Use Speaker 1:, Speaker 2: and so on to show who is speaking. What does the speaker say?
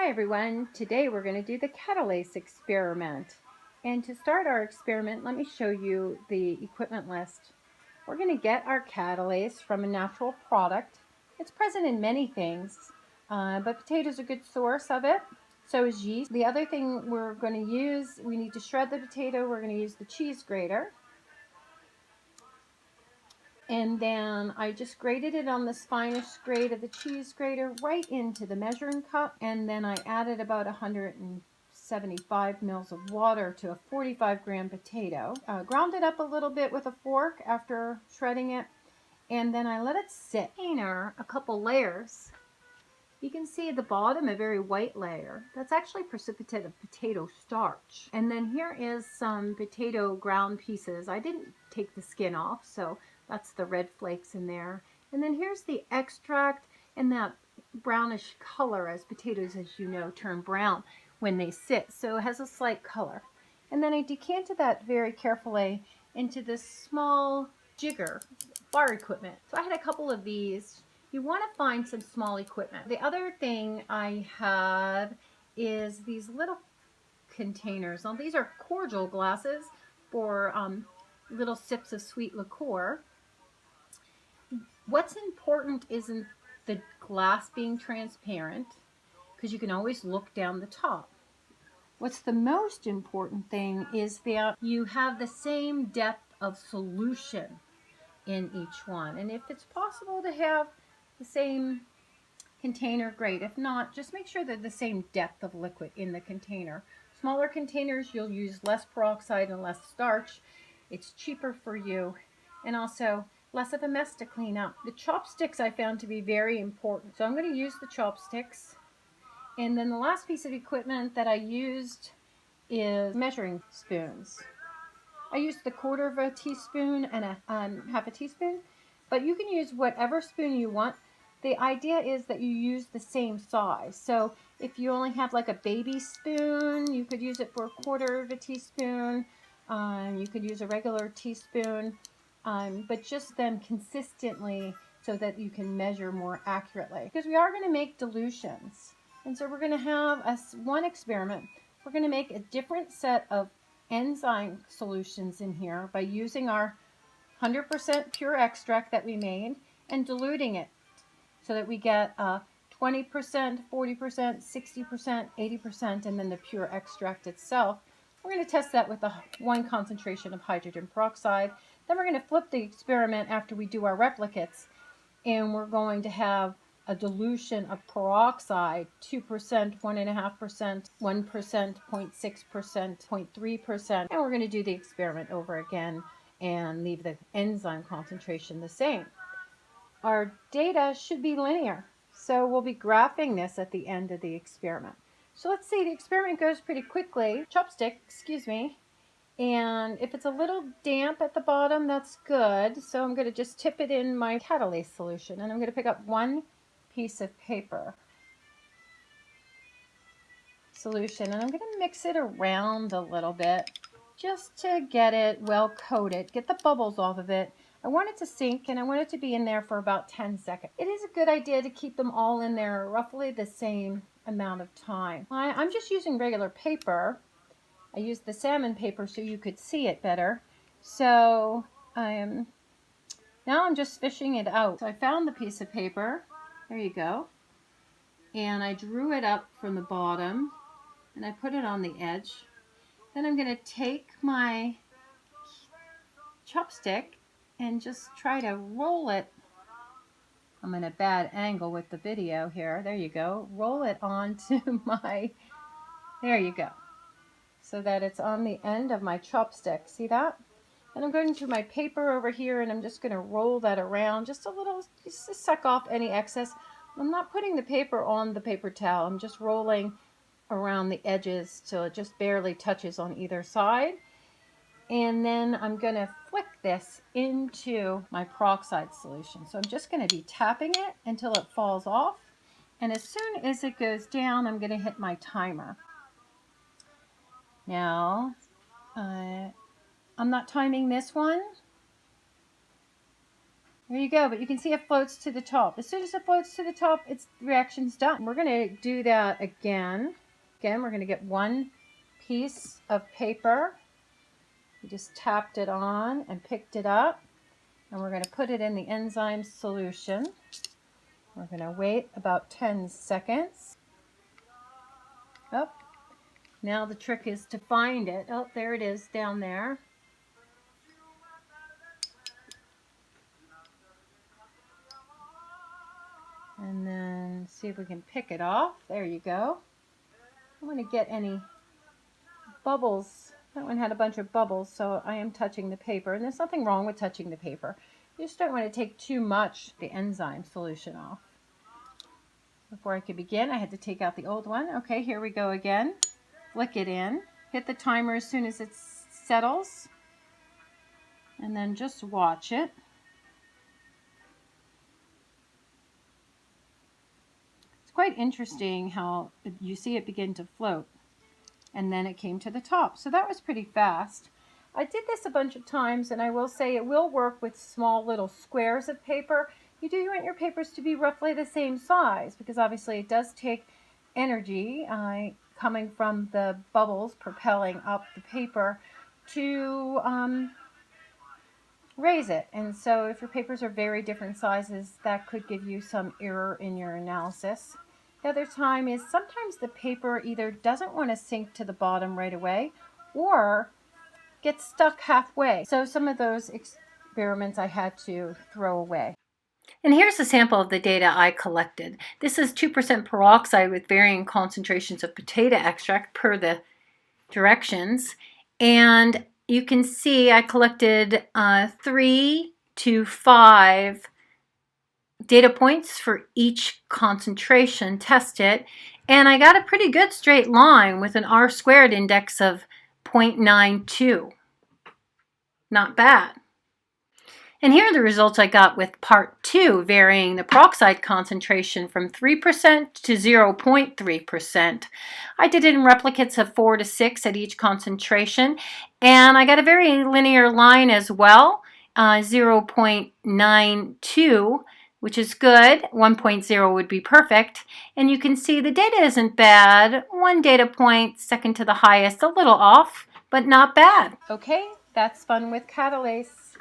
Speaker 1: Hi everyone, today we're going to do the catalase experiment. And to start our experiment, let me show you the equipment list. We're going to get our catalase from a natural product. It's present in many things, but potatoes are a good source of it. So is yeast. The other thing we're going to use, we need to shred the potato. We're going to use the cheese grater. And then I just grated it on the finest grade of the cheese grater right into the measuring cup. And then I added about 175 mils of water to a 45-gram potato. Ground it up a little bit with a fork after shredding it. And then I let it sit in a couple layers. You can see at the bottom a very white layer. That's actually precipitate of potato starch. And then here is some potato ground pieces. I didn't take the skin off, so that's the red flakes in there. And then here's the extract and that brownish color, as potatoes, as you know, turn brown when they sit. So it has a slight color. And then I decanted that very carefully into this small jigger bar equipment. So I had a couple of these. You want to find some small equipment. The other thing I have is these little containers. Now these are cordial glasses for little sips of sweet liqueur. What's important isn't the glass being transparent, because you can always look down the top. What's the most important thing is that you have the same depth of solution in each one. And if it's possible to have the same container, great. If not, just make sure they're the same depth of liquid in the container. Smaller containers, you'll use less peroxide and less starch. It's cheaper for you, and also less of a mess to clean up. The chopsticks I found to be very important, so I'm going to use the chopsticks. And then the last piece of equipment that I used is measuring spoons. I used the 1/4 of a teaspoon and a half a teaspoon, but you can use whatever spoon you want. The idea is that you use the same size. So if you only have like a baby spoon, you could use it for 1/4 of a teaspoon. You could use a regular teaspoon, but just them consistently so that you can measure more accurately. Because we are going to make dilutions. And so we're going to have one experiment. We're going to make a different set of enzyme solutions in here by using our 100% pure extract that we made and diluting it so that we get 20%, 40%, 60%, 80%, and then the pure extract itself. We're going to test that with one concentration of hydrogen peroxide. Then we're going to flip the experiment after we do our replicates, and we're going to have a dilution of peroxide, 2%, 1.5%, 1%, 0.6%, 0.3%, and we're going to do the experiment over again and leave the enzyme concentration the same. Our data should be linear, so we'll be graphing this at the end of the experiment. So let's see, the experiment goes pretty quickly. Chopstick, excuse me. And if it's a little damp at the bottom, that's good. So I'm going to just tip it in my catalase solution, and I'm going to pick up one piece of paper solution, and I'm going to mix it around a little bit just to get it well coated, get the bubbles off of it. I want it to sink, and I want it to be in there for about 10 seconds. It is a good idea to keep them all in there roughly the same amount of time. I'm just using regular paper. I used the salmon paper so you could see it better. So now I'm just fishing it out. So I found the piece of paper. There you go. And I drew it up from the bottom and I put it on the edge. Then I'm going to take my chopstick and just try to roll it. I'm in a bad angle with the video here. There you go. Roll it onto there you go. So that it's on the end of my chopstick. See that? And I'm going to my paper over here, and I'm just going to roll that around just a little, just to suck off any excess. I'm not putting the paper on the paper towel. I'm just rolling around the edges till it just barely touches on either side. And then I'm going to flick this into my peroxide solution. So I'm just going to be tapping it until it falls off. And as soon as it goes down, I'm going to hit my timer. Now, I'm not timing this one. There you go, but you can see it floats to the top. As soon as it floats to the top, its reaction's done. We're going to do that again. Again, we're going to get one piece of paper. We just tapped it on and picked it up, and we're going to put it in the enzyme solution. We're going to wait about 10 seconds. Oh, now the trick is to find it. Oh, there it is down there. And then see if we can pick it off. There you go. I want to get any bubbles. That one had a bunch of bubbles, so I am touching the paper. And there's nothing wrong with touching the paper. You just don't want to take too much the enzyme solution off. Before I could begin, I had to take out the old one. Okay, here we go again. Flick it in. Hit the timer as soon as it settles. And then just watch it. Quite interesting how you see it begin to float, and then it came to the top. So that was pretty fast. I did this a bunch of times, and I will say it will work with small little squares of paper. You do want your papers to be roughly the same size, because obviously it does take energy coming from the bubbles propelling up the paper to raise it. And so if your papers are very different sizes, that could give you some error in your analysis. The other time is sometimes the paper either doesn't want to sink to the bottom right away or gets stuck halfway. So some of those experiments I had to throw away. And here's a sample of the data I collected. This is 2% peroxide with varying concentrations of potato extract per the directions. And you can see I collected 3 to 5 data points for each concentration, test it, and I got a pretty good straight line with an R-squared index of 0.92. Not bad. And here are the results I got with part 2, varying the peroxide concentration from 3% to 0.3%. I did it in replicates of 4 to 6 at each concentration, and I got a very linear line as well, 0.92, which is good. 1.0 would be perfect. And you can see the data isn't bad. One data point, second to the highest, a little off, but not bad. Okay, that's fun with Catalase.